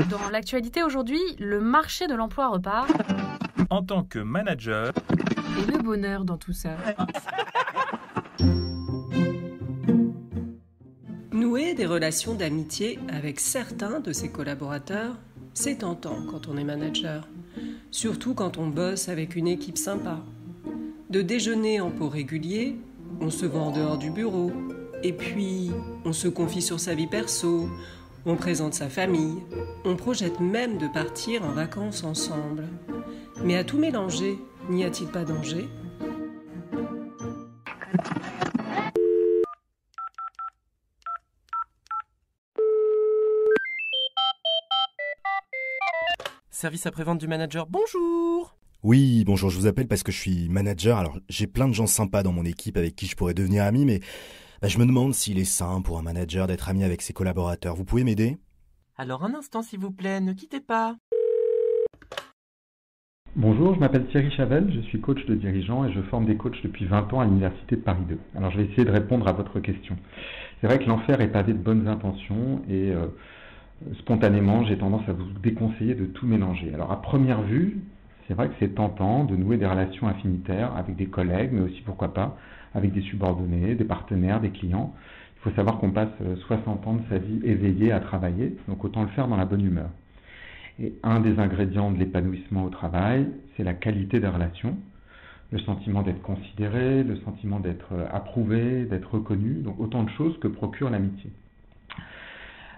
Dans l'actualité aujourd'hui, le marché de l'emploi repart. En tant que manager, Et le bonheur dans tout ça. Nouer des relations d'amitié avec certains de ses collaborateurs, c'est tentant quand on est manager. Surtout quand on bosse avec une équipe sympa. De déjeuner en pot régulier, on se voit en dehors du bureau. Et puis, on se confie sur sa vie perso, on présente sa famille, on projette même de partir en vacances ensemble. Mais à tout mélanger, n'y a-t-il pas danger ? Service après-vente du manager, bonjour! Oui, bonjour, je vous appelle parce que je suis manager. Alors, j'ai plein de gens sympas dans mon équipe avec qui je pourrais devenir ami, mais je me demande s'il est sain pour un manager d'être ami avec ses collaborateurs. Vous pouvez m'aider ? Alors un instant s'il vous plaît, ne quittez pas. Bonjour, je m'appelle Thierry Chavel, je suis coach de dirigeants et je forme des coachs depuis 20 ans à l'Université de Paris 2. Alors je vais essayer de répondre à votre question. C'est vrai que l'enfer est pavé de bonnes intentions et spontanément j'ai tendance à vous déconseiller de tout mélanger. Alors à première vue, c'est vrai que c'est tentant de nouer des relations affinitaires avec des collègues, mais aussi pourquoi pas avec des subordonnés, des partenaires, des clients. Il faut savoir qu'on passe 60 ans de sa vie éveillé à travailler, donc autant le faire dans la bonne humeur. Et un des ingrédients de l'épanouissement au travail, c'est la qualité des relations, le sentiment d'être considéré, le sentiment d'être approuvé, d'être reconnu, donc autant de choses que procure l'amitié.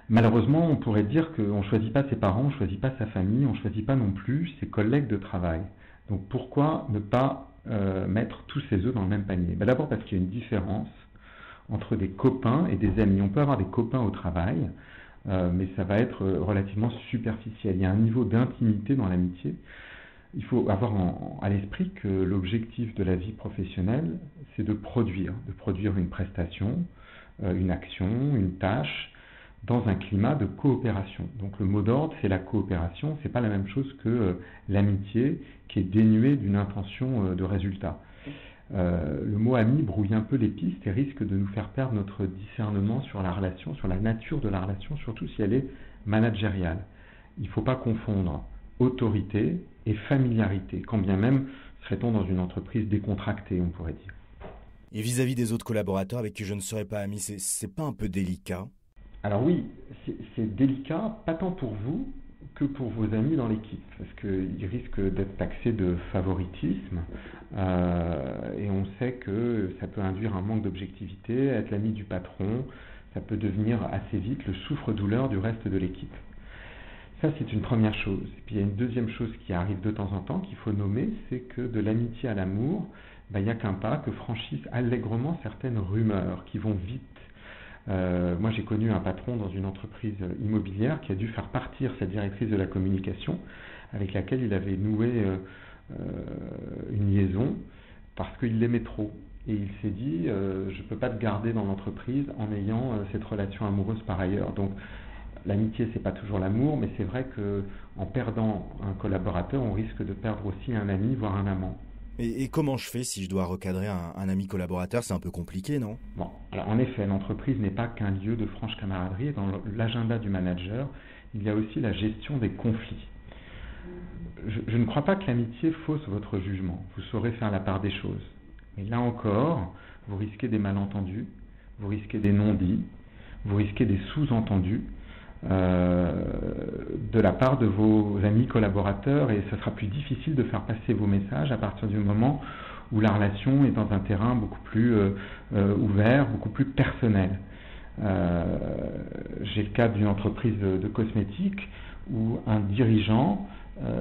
Malheureusement, on pourrait dire qu'on ne choisit pas ses parents, on ne choisit pas sa famille, on ne choisit pas non plus ses collègues de travail. Donc pourquoi ne pas mettre tous ses œufs dans le même panier ? D'abord parce qu'il y a une différence entre des copains et des amis. On peut avoir des copains au travail, mais ça va être relativement superficiel. Il y a un niveau d'intimité dans l'amitié. Il faut avoir à l'esprit que l'objectif de la vie professionnelle, c'est de produire une prestation, une action, une tâche, dans un climat de coopération. Donc le mot d'ordre, c'est la coopération, c'est pas la même chose que l'amitié qui est dénuée d'une intention de résultat. Le mot ami brouille un peu les pistes et risque de nous faire perdre notre discernement sur la relation, sur la nature de la relation, surtout si elle est managériale. Il ne faut pas confondre autorité et familiarité, quand bien même serait-on dans une entreprise décontractée, on pourrait dire. Et vis-à-vis des autres collaborateurs avec qui je ne serais pas ami, c'est pas un peu délicat ? Alors oui, c'est délicat, pas tant pour vous que pour vos amis dans l'équipe, parce qu'ils risquent d'être taxés de favoritisme, et on sait que ça peut induire un manque d'objectivité, être l'ami du patron, ça peut devenir assez vite le souffre-douleur du reste de l'équipe. Ça, c'est une première chose. Et puis il y a une deuxième chose qui arrive de temps en temps, qu'il faut nommer, c'est que de l'amitié à l'amour, il n'y a qu'un pas que franchissent allègrement certaines rumeurs qui vont vite. Moi j'ai connu un patron dans une entreprise immobilière qui a dû faire partir sa directrice de la communication avec laquelle il avait noué une liaison parce qu'il l'aimait trop et il s'est dit je ne peux pas te garder dans l'entreprise en ayant cette relation amoureuse par ailleurs. Donc l'amitié c'est pas toujours l'amour, mais c'est vrai qu'en perdant un collaborateur on risque de perdre aussi un ami voire un amant. Et comment je fais si je dois recadrer un ami collaborateur ? C'est un peu compliqué, non ? Bon, alors en effet, l'entreprise n'est pas qu'un lieu de franche camaraderie. Et dans l'agenda du manager, il y a aussi la gestion des conflits. Je ne crois pas que l'amitié fausse votre jugement. Vous saurez faire la part des choses. Mais là encore, vous risquez des malentendus, vous risquez des non-dits, vous risquez des sous-entendus de la part de vos amis collaborateurs et ce sera plus difficile de faire passer vos messages à partir du moment où la relation est dans un terrain beaucoup plus ouvert, beaucoup plus personnel. J'ai le cas d'une entreprise de cosmétiques où un dirigeant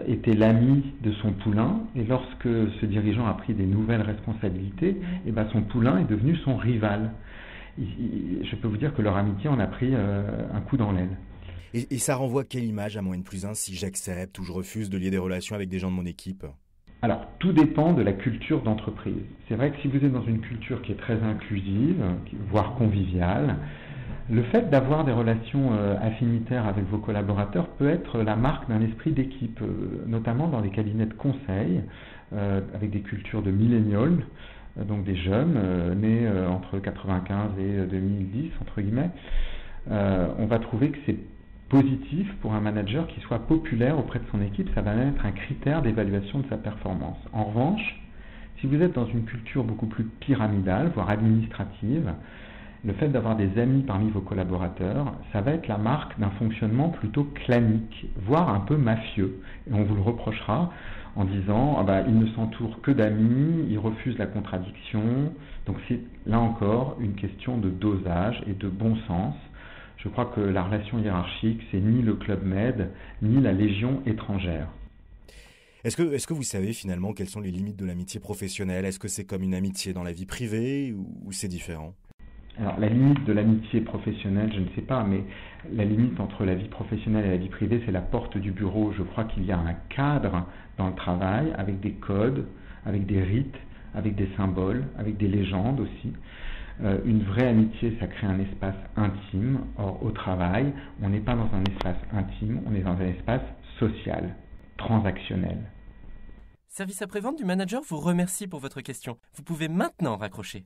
était l'ami de son poulain et lorsque ce dirigeant a pris des nouvelles responsabilités, son poulain est devenu son rival. Je peux vous dire que leur amitié en a pris un coup dans l'aile. Et ça renvoie quelle image à mon N+1 si j'accepte ou je refuse de lier des relations avec des gens de mon équipe ? Alors, tout dépend de la culture d'entreprise. C'est vrai que si vous êtes dans une culture qui est très inclusive, voire conviviale, le fait d'avoir des relations affinitaires avec vos collaborateurs peut être la marque d'un esprit d'équipe, notamment dans les cabinets de conseil, avec des cultures de millennials, donc des jeunes nés entre 95 et 2010, entre guillemets. On va trouver que c'est positif pour un manager qui soit populaire auprès de son équipe. Ça va même être un critère d'évaluation de sa performance. En revanche, si vous êtes dans une culture beaucoup plus pyramidale, voire administrative, le fait d'avoir des amis parmi vos collaborateurs, ça va être la marque d'un fonctionnement plutôt clanique, voire un peu mafieux. Et on vous le reprochera en disant il ne s'entoure que d'amis, il refuse la contradiction. Donc c'est là encore une question de dosage et de bon sens. Je crois que la relation hiérarchique, c'est ni le Club Med, ni la Légion étrangère. Est-ce que vous savez finalement quelles sont les limites de l'amitié professionnelle? Est-ce que c'est comme une amitié dans la vie privée ou c'est différent? Alors la limite de l'amitié professionnelle, je ne sais pas, mais la limite entre la vie professionnelle et la vie privée, c'est la porte du bureau. Je crois qu'il y a un cadre dans le travail avec des codes, avec des rites, avec des symboles, avec des légendes aussi. Une vraie amitié, ça crée un espace intime. Or, au travail, on n'est pas dans un espace intime, on est dans un espace social, transactionnel. Service après-vente du manager vous remercie pour votre question. Vous pouvez maintenant raccrocher.